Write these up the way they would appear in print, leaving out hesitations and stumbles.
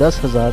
10,000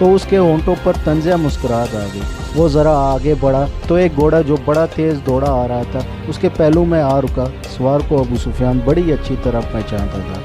تو اس کے ہونٹوں پر طنزیہ مسکراہٹ آ گئی۔ وہ ذرا آگے بڑھا تو ایک گھوڑا جو بڑا تیز دوڑا آ رہا تھا اس کے پہلو میں آ رکا۔ سوار کو ابو سفیان بڑی اچھی طرح پہچانتا تھا۔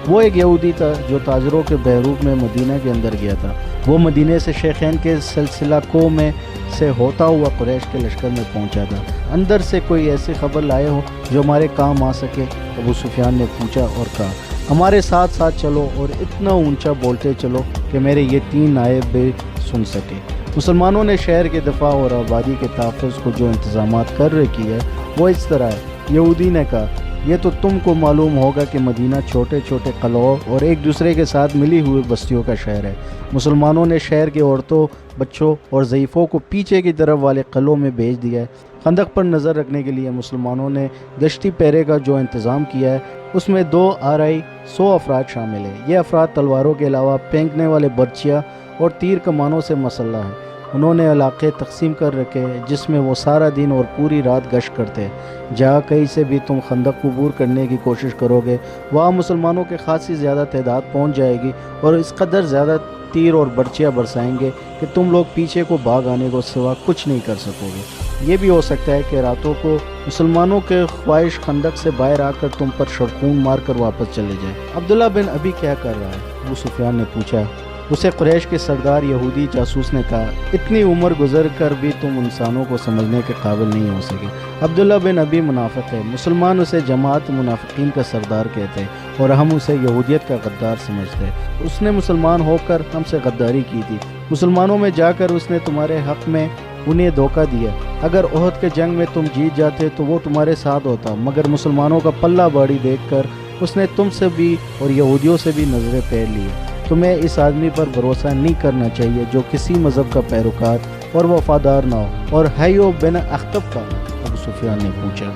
وہ ایک یہودی تھا جو تاجروں کے بہروپ میں مدینہ کے اندر گیا تھا۔ وہ مدینہ سے شیخین کے سلسلہ کو میں سے ہوتا ہوا قریش کے لشکر میں پہنچا تھا۔ اندر سے کوئی ایسی خبر لائے ہو جو ہمارے کام آ سکے؟ ابو سفیان نے پوچھا اور کہا، ہمارے ساتھ ساتھ چلو اور اتنا اونچا بولتے چلو کہ میرے یہ 3 نائب بھی سن سکے۔ مسلمانوں نے شہر کے دفاع اور آبادی کے تحفظ کو جو انتظامات کر رکھی ہے وہ اس طرح ہے۔ یہودی نے کہا، یہ تو تم کو معلوم ہوگا کہ مدینہ چھوٹے چھوٹے قلعوں اور ایک دوسرے کے ساتھ ملی ہوئی بستیوں کا شہر ہے۔ مسلمانوں نے شہر کے عورتوں، بچوں اور ضعیفوں کو پیچھے کی طرف والے قلعوں میں بھیج دیا ہے۔ خندق پر نظر رکھنے کے لیے مسلمانوں نے گشتی پہرے کا جو انتظام کیا ہے اس میں 2 آرائی 100 افراد شامل ہیں۔ یہ افراد تلواروں کے علاوہ پھینکنے والے برچیاں اور تیر کمانوں سے مسلح ہیں۔ انہوں نے علاقے تقسیم کر رکھے جس میں وہ سارا دن اور پوری رات گشت کرتے ہیں۔ جہاں کہیں سے بھی تم خندق عبور کرنے کی کوشش کرو گے وہاں مسلمانوں کی خاصی زیادہ تعداد پہنچ جائے گی اور اس قدر زیادہ تیر اور برچیاں برسائیں گے کہ تم لوگ پیچھے کو بھاگ آنے کو سوا کچھ نہیں کر سکو گے۔ یہ بھی ہو سکتا ہے کہ راتوں کو مسلمانوں کے خواہش خندق سے باہر آ کر تم پر شرخون مار کر واپس چلے جائیں۔ عبداللہ بن ابی کیا کر رہا ہے؟ ابو سفیان نے پوچھا۔ اسے قریش کے سردار یہودی جاسوس نے کہا، اتنی عمر گزر کر بھی تم انسانوں کو سمجھنے کے قابل نہیں ہو سکے۔ عبداللہ بن ابی منافق ہے۔ مسلمان اسے جماعت منافقین کا سردار کہتے ہیں اور ہم اسے یہودیت کا غدار سمجھتے ہیں۔ اس نے مسلمان ہو کر ہم سے غداری کی تھی۔ مسلمانوں میں جا کر اس نے تمہارے حق میں انہیں دھوکہ دیا۔ اگر احد کے جنگ میں تم جیت جاتے تو وہ تمہارے ساتھ ہوتا، مگر مسلمانوں کا پلہ باری دیکھ کر اس نے تم سے بھی اور یہودیوں سے بھی نظریں پھیر لی۔ تمہیں اس آدمی پر بھروسہ نہیں کرنا چاہیے جو کسی مذہب کا پیروکار اور وفادار نہ ہو۔ اور حیو بن اخطب کا؟ ابو سفیان نے پوچھا۔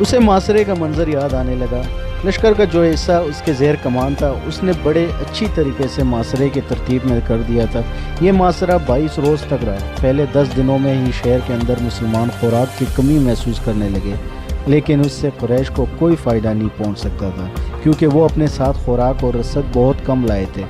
اسے معاشرے کا منظر یاد آنے لگا۔ لشکر کا جو حصہ اس کے زیر کمان تھا اس نے بڑے اچھی طریقے سے معاشرے کی ترتیب میں کر دیا تھا۔ یہ معاشرہ 22 روز تک رہا۔ پہلے 10 دنوں میں ہی شہر کے اندر مسلمان خوراک کی کمی محسوس کرنے لگے، لیکن اس سے قریش کو کوئی فائدہ نہیں پہنچ سکتا تھا کیونکہ وہ اپنے ساتھ خوراک اور رسد بہت کم لائے تھے۔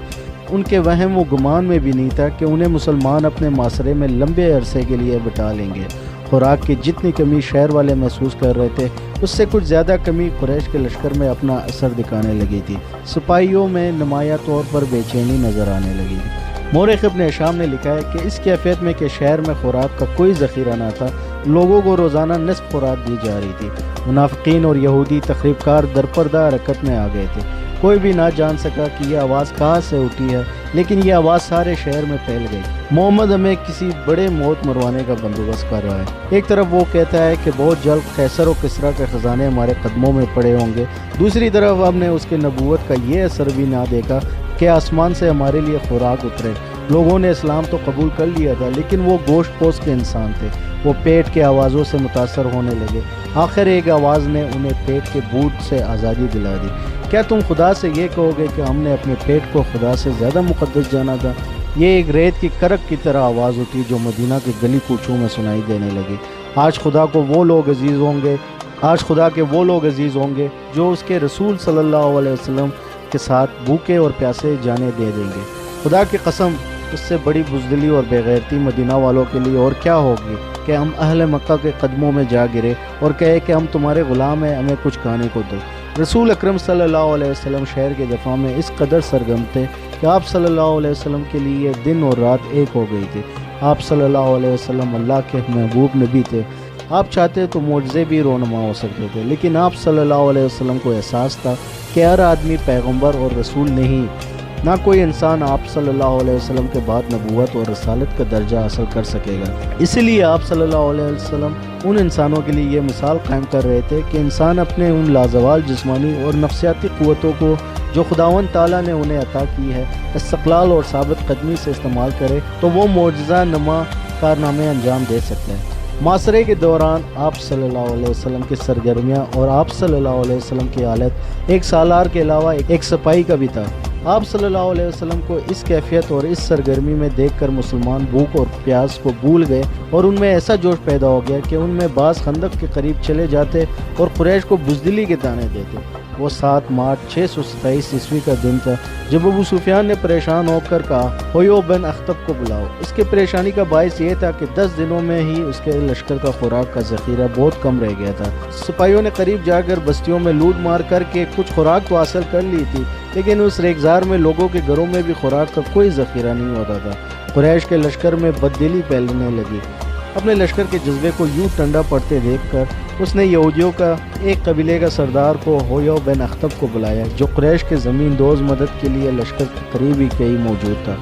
ان کے وہم و گمان میں بھی نہیں تھا کہ انہیں مسلمان اپنے معاشرے میں لمبے عرصے کے لیے بٹا لیں گے۔ خوراک کی جتنی کمی شہر والے محسوس کر رہے تھے اس سے کچھ زیادہ کمی قریش کے لشکر میں اپنا اثر دکھانے لگی تھی۔ سپاہیوں میں نمایاں طور پر بے چینی نظر آنے لگی تھی۔ مورخ ابن ہشام نے لکھا ہے کہ اس کیفیت میں کہ شہر میں خوراک کا کوئی ذخیرہ نہ تھا، لوگوں کو روزانہ نصف خوراک دی جا رہی تھی۔ منافقین اور یہودی تخریب کار درپردہ حرکت میں آ گئے تھے۔ کوئی بھی نہ جان سکا کہ یہ آواز کہاں سے اٹھی ہے، لیکن یہ آواز سارے شہر میں پھیل گئی۔ محمد ہمیں کسی بڑے موت مروانے کا بندوبست کر رہا ہے۔ ایک طرف وہ کہتا ہے کہ بہت جلد قیصر و کسریٰ کے خزانے ہمارے قدموں میں پڑے ہوں گے، دوسری طرف ہم نے اس کے نبوت کا یہ اثر بھی نہ دیکھا کہ آسمان سے ہمارے لیے خوراک اترے۔ لوگوں نے اسلام تو قبول کر لیا تھا لیکن وہ گوشت پوش کے انسان تھے۔ وہ پیٹ کے آوازوں سے متاثر ہونے لگے۔ آخر ایک آواز نے انہیں پیٹ کے بوجھ سے آزادی دلا دی۔ کیا تم خدا سے یہ کہو گے کہ ہم نے اپنے پیٹ کو خدا سے زیادہ مقدس جانا تھا؟ یہ ایک ریت کی کرک کی طرح آواز اٹھی جو مدینہ کے گلی کوچوں میں سنائی دینے لگی۔ آج خدا کے وہ لوگ عزیز ہوں گے جو اس کے رسول صلی اللہ علیہ وسلم کے ساتھ بھوکے اور پیاسے جانے دے دیں گے۔ خدا کی قسم، اس سے بڑی بزدلی اور بے غیرتی مدینہ والوں کے لیے اور کیا ہوگی کہ ہم اہل مکہ کے قدموں میں جا گرے اور کہے کہ ہم تمہارے غلام ہیں، ہمیں کچھ کھانے کو دو۔ رسول اکرم صلی اللہ علیہ وسلم شہر کے دفاع میں اس قدر سرگرم تھے کہ آپ صلی اللہ علیہ وسلم کے لیے دن اور رات ایک ہو گئی تھی۔ آپ صلی اللہ علیہ وسلم اللہ کے محبوب نبی تھے۔ آپ چاہتے تو معجزے بھی رونما ہو سکتے تھے، لیکن آپ صلی اللہ علیہ وسلم کو احساس تھا کہ ہر آدمی پیغمبر اور رسول نہیں، نہ کوئی انسان آپ صلی اللہ علیہ وسلم کے بعد نبوت اور رسالت کا درجہ حاصل کر سکے گا۔ اسی لیے آپ صلی اللہ علیہ وسلم ان انسانوں کے لیے یہ مثال قائم کر رہے تھے کہ انسان اپنے ان لازوال جسمانی اور نفسیاتی قوتوں کو جو خداوند تعالیٰ نے انہیں عطا کی ہے استقلال اور ثابت قدمی سے استعمال کرے تو وہ معجزہ نما کارنامے انجام دے سکتے ہیں۔ معاشرے کے دوران آپ صلی اللہ علیہ وسلم کی سرگرمیاں اور آپ صلی اللہ علیہ وسلم کی حالت ایک سالار کے علاوہ ایک سپاہی کا بھی تھا۔ آپ صلی اللہ علیہ وسلم کو اس کیفیت اور اس سرگرمی میں دیکھ کر مسلمان بھوک اور پیاس کو بھول گئے اور ان میں ایسا جوش پیدا ہو گیا کہ ان میں بعض خندق کے قریب چلے جاتے اور قریش کو بزدلی کے دانے دیتے۔ وہ 7 مارچ 627 عیسوی کا دن تھا جب ابو سفیان نے پریشان ہو کر کہا ہویو بن اخطب کو بلاؤ۔ اس کے پریشانی کا باعث یہ تھا کہ 10 دنوں میں ہی اس کے لشکر کا خوراک کا ذخیرہ بہت کم رہ گیا تھا۔ سپاہیوں نے قریب جا کر بستیوں میں لوٹ مار کر کے کچھ خوراک تو حاصل کر لی تھی، لیکن اس ریگزار میں لوگوں کے گھروں میں بھی خوراک کا کوئی ذخیرہ نہیں ہوتا تھا۔ قریش کے لشکر میں بددلی پھیلنے لگی۔ اپنے لشکر کے جذبے کو یوں ٹنڈا پڑتے دیکھ کر اس نے یہودیوں کا ایک قبیلے کا سردار کو ہویو بن اخطب کو بلایا، جو قریش کے زمین دوز مدد کے لیے لشکر کے قریب ہی کہیں موجود تھا۔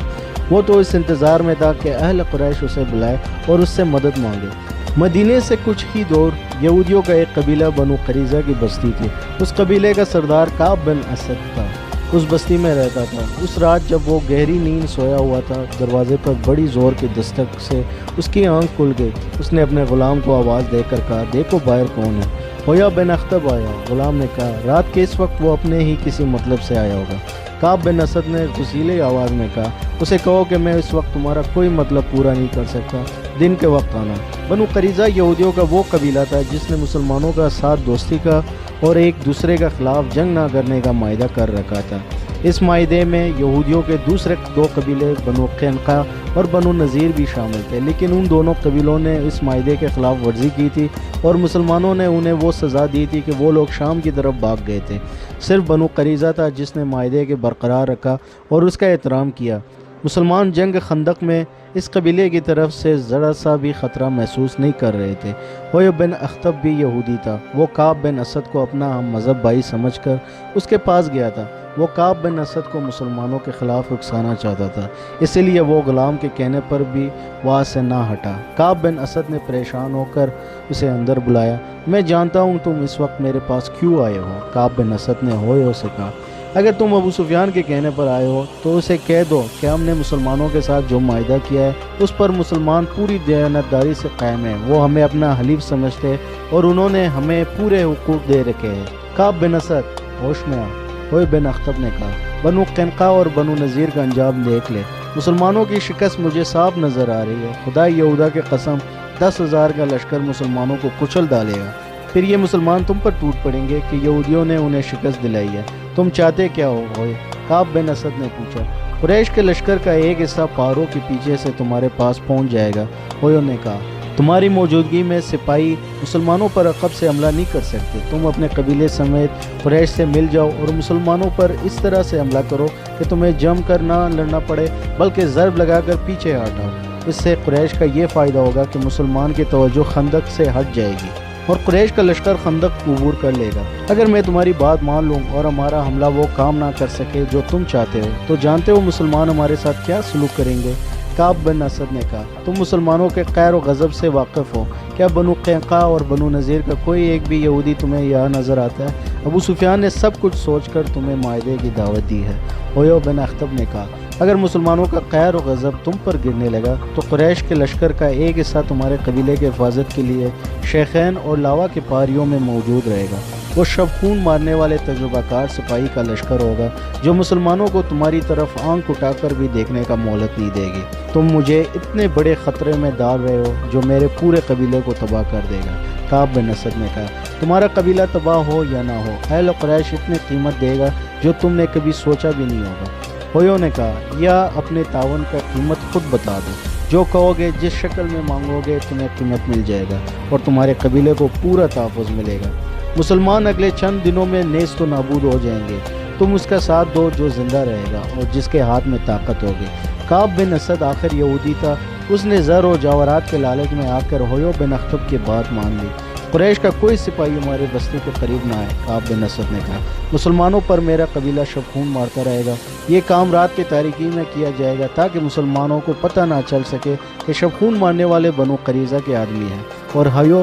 وہ تو اس انتظار میں تھا کہ اہل قریش اسے بلائے اور اس سے مدد مانگے۔ مدینے سے کچھ ہی دور یہودیوں کا ایک قبیلہ بنو قریظہ کی بستی تھی۔ اس قبیلے کا سردار کعب بن اسد تھا، اس بستی میں رہتا تھا۔ اس رات جب وہ گہری نیند سویا ہوا تھا، دروازے پر بڑی زور کی دستک سے اس کی آنکھ کھل گئی۔ اس نے اپنے غلام کو آواز دے کر کہا، دیکھو باہر کون ہے؟ ہویا بن اخطب آیا۔ غلام نے کہا، رات کے اس وقت وہ اپنے ہی کسی مطلب سے آیا ہوگا۔ کعب بن اسد نے غصیلے آواز میں کہا، اسے کہو کہ میں اس وقت تمہارا کوئی مطلب پورا نہیں کر سکتا، دن کے وقت آنا۔ بنو قریظہ یہودیوں کا وہ قبیلہ تھا جس نے مسلمانوں کا ساتھ دوستی کا اور ایک دوسرے کے خلاف جنگ نہ کرنے کا معاہدہ کر رکھا تھا۔ اس معاہدے میں یہودیوں کے دوسرے 2 قبیلے بنو قینقاع اور بنو نذیر بھی شامل تھے، لیکن ان دونوں قبیلوں نے اس معاہدے کے خلاف ورزی کی تھی اور مسلمانوں نے انہیں وہ سزا دی تھی کہ وہ لوگ شام کی طرف بھاگ گئے تھے۔ صرف بنو قریظہ تھا جس نے معاہدے کے برقرار رکھا اور اس کا احترام کیا۔ مسلمان جنگ خندق میں اس قبیلے کی طرف سے ذرا سا بھی خطرہ محسوس نہیں کر رہے تھے۔ ہویو بن اخطب بھی یہودی تھا۔ وہ کعب بن اسد کو اپنا ہم مذہب بھائی سمجھ کر اس کے پاس گیا تھا۔ وہ کعب بن اسد کو مسلمانوں کے خلاف اکسانا چاہتا تھا، اسی لیے وہ غلام کے کہنے پر بھی وہاں سے نہ ہٹا۔ کعب بن اسد نے پریشان ہو کر اسے اندر بلایا۔ میں جانتا ہوں تم اس وقت میرے پاس کیوں آئے ہو۔ کعب بن اسد نے ہویو سے کہا، اگر تم ابو سفیان کے کہنے پر آئے ہو تو اسے کہہ دو کہ ہم نے مسلمانوں کے ساتھ جو معاہدہ کیا ہے اس پر مسلمان پوری دیانتداری سے قائم ہیں۔ وہ ہمیں اپنا حلیف سمجھتے اور انہوں نے ہمیں پورے حقوق دے رکھے ہیں۔ کعب بن اسد ہوش میں آ، ہویو بن اخطب نے کہا، بنو قینقاع اور بنو نذیر کا انجام دیکھ لے۔ مسلمانوں کی شکست مجھے صاف نظر آ رہی ہے۔ خدا یہودا کے قسم 10,000 کا لشکر مسلمانوں کو کچل ڈالے گا۔ پھر یہ مسلمان تم پر ٹوٹ پڑیں گے کہ یہودیوں نے انہیں شکست دلائی ہے۔ تم چاہتے کیا ہو ہوئے؟ کعب بن اسد نے پوچھا۔ قریش کے لشکر کا ایک حصہ پہاڑوں کے پیچھے سے تمہارے پاس پہنچ جائے گا، ہویو نے کہا۔ تمہاری موجودگی میں سپاہی مسلمانوں پر عقب سے حملہ نہیں کر سکتے۔ تم اپنے قبیلے سمیت قریش سے مل جاؤ اور مسلمانوں پر اس طرح سے حملہ کرو کہ تمہیں جم کر نہ لڑنا پڑے بلکہ ضرب لگا کر پیچھے ہٹ آؤ۔ اس سے قریش کا یہ فائدہ ہوگا کہ مسلمان کی توجہ خندق سے ہٹ جائے گی اور قریش کا لشکر خندق عبور کر لے گا۔ اگر میں تمہاری بات مان لوں اور ہمارا حملہ وہ کام نہ کر سکے جو تم چاہتے ہو تو جانتے ہو مسلمان ہمارے ساتھ کیا سلوک کریں گے؟ کعب بن اسد نے کہا، تم مسلمانوں کے قہر و غضب سے واقف ہو۔ کیا بنو قینقاع اور بنو نذیر کا کوئی ایک بھی یہودی تمہیں یہاں نظر آتا ہے؟ ابو سفیان نے سب کچھ سوچ کر تمہیں معاہدے کی دعوت دی ہے، ہویو بن اخطب نے کہا۔ اگر مسلمانوں کا قہر و غضب تم پر گرنے لگا تو قریش کے لشکر کا ایک حصہ تمہارے قبیلے کے حفاظت کے لیے شیخین اور لاوا کے پہاڑیوں میں موجود رہے گا۔ وہ شب خون مارنے والے تجربہ کار سپاہی کا لشکر ہوگا جو مسلمانوں کو تمہاری طرف آنکھ اٹھا کر بھی دیکھنے کا مہلت نہیں دے گی۔ تم مجھے اتنے بڑے خطرے میں ڈال رہے ہو جو میرے پورے قبیلے کو تباہ کر دے گا۔ کعب بن اسد نے کہا، تمہارا قبیلہ تباہ ہو یا نہ ہو، اہل قریش اتنی قیمت دے گا جو تم نے کبھی سوچا بھی نہیں ہوگا۔ ہویو نے کہا، یا اپنے تعاون کا قیمت خود بتا دو، جو کہو گے جس شکل میں مانگو گے تمہیں قیمت مل جائے گا اور تمہارے قبیلے کو پورا تحفظ ملے گا۔ مسلمان اگلے چند دنوں میں نیست و نابود ہو جائیں گے، تم اس کا ساتھ دو جو زندہ رہے گا اور جس کے ہاتھ میں طاقت ہوگی۔ کعب بن اسد آخر یہودی تھا، اس نے زر و جواہرات کے لالچ میں آ کر ہویو بن اخطب کی بات مان لی۔ قریش کا کوئی سپاہی ہمارے بستی کے قریب نہ آئے، کعب بن اسد نے کہا۔ مسلمانوں پر میرا قبیلہ شب خون مارتا رہے گا۔ یہ کام رات کی تاریکی میں کیا جائے گا تاکہ مسلمانوں کو پتہ نہ چل سکے کہ شب خون مارنے والے بنو قریظہ کے آدمی ہیں۔ اور ہویو،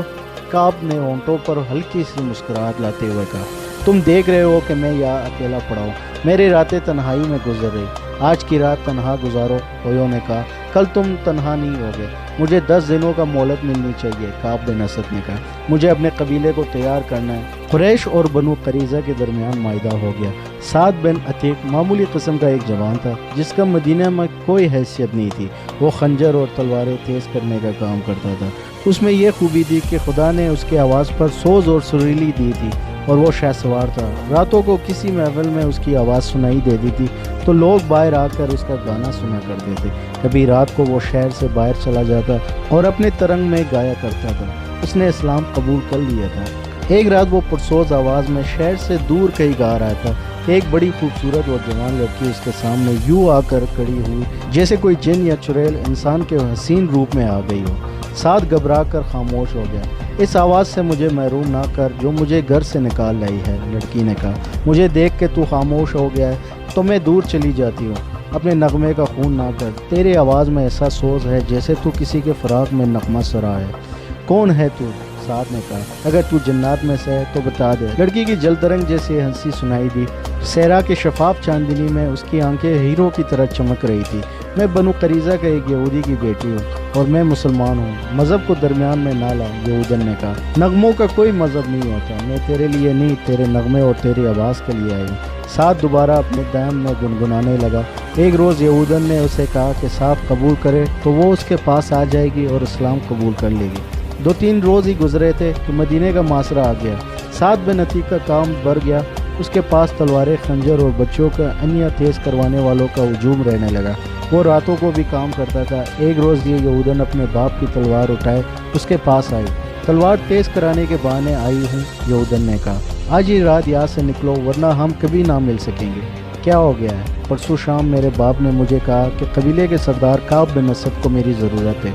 کعب نے ہونٹوں پر ہلکی سی مسکراہٹ لاتے ہوئے کہا، تم دیکھ رہے ہو کہ میں یہاں اکیلا پڑا ہوں، میری راتیں تنہائی میں گزر رہی، آج کی رات تنہا گزارو۔ ہویو نے کہا، کل تم تنہا نہیں ہوگے، مجھے 10 دنوں کا مہلت ملنی چاہیے۔ کعب بن اسد نے کہا، مجھے اپنے قبیلے کو تیار کرنا ہے۔ قریش اور بنو قریظہ کے درمیان معاہدہ ہو گیا۔ سعد بن عتیق معمولی قسم کا ایک جوان تھا جس کا مدینہ میں کوئی حیثیت نہیں تھی۔ وہ خنجر اور تلواریں تیز کرنے کا کام کرتا تھا۔ اس میں یہ خوبی تھی کہ خدا نے اس کی آواز پر سوز اور سریلی دی تھی اور وہ شہ سوار تھا۔ راتوں کو کسی محفل میں اس کی آواز سنائی دیتی تھی تو لوگ باہر آ کر اس کا گانا سنا کرتے تھے۔ کبھی رات کو وہ شہر سے باہر چلا جاتا اور اپنے ترنگ میں گایا کرتا تھا۔ اس نے اسلام قبول کر لیا تھا۔ ایک رات وہ پرسوز آواز میں شہر سے دور کہیں گا رہا تھا کہ ایک بڑی خوبصورت اور جوان لڑکی اس کے سامنے یوں آ کر کھڑی ہوئی جیسے کوئی جن یا چڑیل انسان کے حسین روپ میں آ گئی ہو۔ سعد گھبرا کر خاموش ہو گیا۔ اس آواز سے مجھے محروم نہ کر جو مجھے گھر سے نکال لائی ہے، لڑکی نے کہا۔ مجھے دیکھ کے تو خاموش ہو گیا ہے تو میں دور چلی جاتی ہوں۔ اپنے نغمے کا خون نہ کر، تیرے آواز میں ایسا سوز ہے جیسے تو کسی کے فراق میں نغمہ سرا ہے۔ کون ہے تو؟ سعد نے کہا۔ اگر تو جنات میں سے ہے تو بتا دے۔ لڑکی کی جلترنگ جیسی ہنسی سنائی دی۔ صحرا کے شفاف چاندنی میں اس کی آنکھیں ہیرو کی طرح چمک رہی تھی۔ میں بنو قریظہ کا ایک یہودی کی بیٹی ہوں اور میں مسلمان ہوں۔ مذہب کو درمیان میں نہ لا، یہودن نے کہا۔ نغموں کا کوئی مذہب نہیں ہوتا۔ میں تیرے لیے نہیں، تیرے نغمے اور تیری آواز کے لیے آئی ہوں۔ سعد دوبارہ اپنے دام میں گنگنانے لگا۔ ایک روز یہودن نے اسے کہا کہ سعد قبول کرے تو وہ اس کے پاس آ جائے گی اور اسلام قبول کر لے گی۔ 2-3 روز ہی گزرے تھے کہ مدینے کا معاشرہ آ گیا۔ سعد بن عتیق کا کام بڑھ گیا۔ اس کے پاس تلواریں، خنجر اور بچوں کا انیا تیز کروانے والوں کا ہجوم رہنے لگا۔ وہ راتوں کو بھی کام کرتا تھا۔ ایک روز یہ یہودن اپنے باپ کی تلوار اٹھائے اس کے پاس آئی۔ تلوار تیز کرانے کے بہانے آئی ہوں، یہودن نے کہا۔ آج ہی رات یہاں سے نکلو ورنہ ہم کبھی نہ مل سکیں گے۔ کیا ہو گیا ہے؟ پرسوں شام میرے باپ نے مجھے کہا کہ قبیلے کے سردار کعب بن اسد کو میری ضرورت ہے۔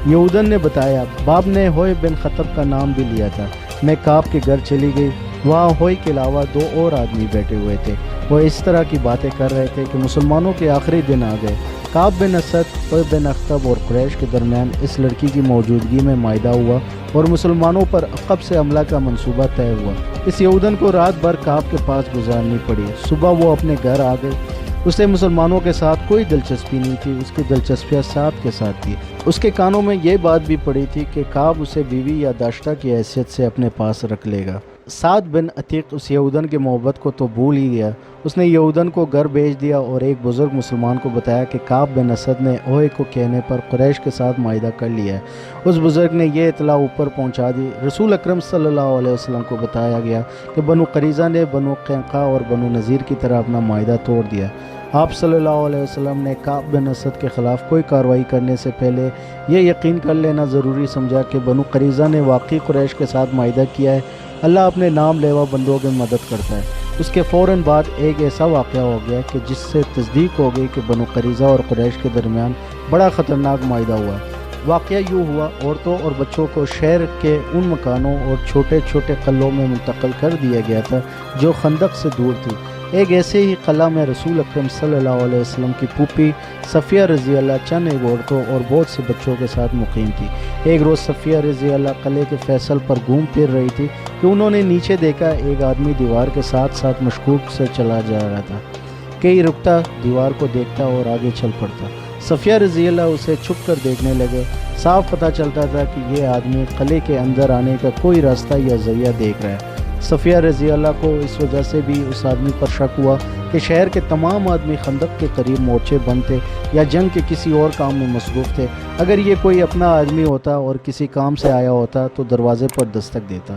یہودن نے بتایا۔ باپ نے ہوئے بن خطب کا نام بھی لیا تھا۔ میں کعب کے گھر چلی گئی۔ وہاں ہوئی کے علاوہ 2 اور آدمی بیٹھے ہوئے تھے۔ وہ اس طرح کی باتیں کر رہے تھے کہ مسلمانوں کے آخری دن آ گئے۔ کعب بن اسد، ہوئے بن اخطب اور قریش کے درمیان اس لڑکی کی موجودگی میں معاہدہ ہوا اور مسلمانوں پر عقب سے حملہ کا منصوبہ طے ہوا۔ اس یہودن کو رات بھر کعب کے پاس گزارنی پڑی۔ صبح وہ اپنے گھر آ گئے۔ اسے مسلمانوں کے ساتھ کوئی دلچسپی نہیں تھی۔ اس کی دلچسپیاں سعد کے ساتھ تھی۔ اس کے کانوں میں یہ بات بھی پڑی تھی کہ کعب اسے بیوی یا داشتہ کی حیثیت سے اپنے پاس رکھ لے گا۔ سعد بن عتیق اس یہودن کی محبت کو تو بھول ہی گیا۔ اس نے یہودن کو گھر بھیج دیا اور ایک بزرگ مسلمان کو بتایا کہ کعب بن اسد نے اوہے کو کہنے پر قریش کے ساتھ معاہدہ کر لیا ہے۔ اس بزرگ نے یہ اطلاع اوپر پہنچا دی۔ رسول اکرم صلی اللہ علیہ وسلم کو بتایا گیا کہ بنو قریظہ نے بنو قینقاع اور بنو نذیر کی طرح اپنا معاہدہ توڑ دیا۔ آپ صلی اللہ علیہ وسلم نے کعب بن اسد کے خلاف کوئی کارروائی کرنے سے پہلے یہ یقین کر لینا ضروری سمجھا کہ بنو قریظہ نے واقعی قریش کے ساتھ معاہدہ کیا ہے۔ اللہ اپنے نام لیوا بندوں کی مدد کرتا ہے۔ اس کے فوراً بعد ایک ایسا واقعہ ہو گیا کہ جس سے تصدیق ہو گئی کہ بنو قریظہ اور قریش کے درمیان بڑا خطرناک معاہدہ ہوا ہے۔ واقعہ یوں ہوا، عورتوں اور بچوں کو شہر کے ان مکانوں اور چھوٹے چھوٹے قلعوں میں منتقل کر دیا گیا تھا جو خندق سے دور تھی۔ ایک ایسے ہی قلعہ میں رسول اکرم صلی اللہ علیہ وسلم کی پھوپھی صفیہ رضی اللہ چند ایک عورتوں اور بہت سے بچوں کے ساتھ مقیم تھی۔ ایک روز صفیہ رضی اللہ قلعے کے فیصل پر گھوم پھر رہی تھی کہ انہوں نے نیچے دیکھا ایک آدمی دیوار کے ساتھ ساتھ مشکوک سے چلا جا رہا تھا۔ کہیں رکتا، دیوار کو دیکھتا اور آگے چل پڑتا۔ صفیہ رضی اللہ اسے چھپ کر دیکھنے لگے۔ صاف پتہ چلتا تھا کہ یہ آدمی قلعے کے اندر آنے کا کوئی راستہ یا ذریعہ دیکھ رہا ہے۔ صفیہ رضی اللہ کو اس وجہ سے بھی اس آدمی پر شک ہوا کہ شہر کے تمام آدمی خندق کے قریب مورچے بند تھے یا جنگ کے کسی اور کام میں مصروف تھے۔ اگر یہ کوئی اپنا آدمی ہوتا اور کسی کام سے آیا ہوتا تو دروازے پر دستک دیتا۔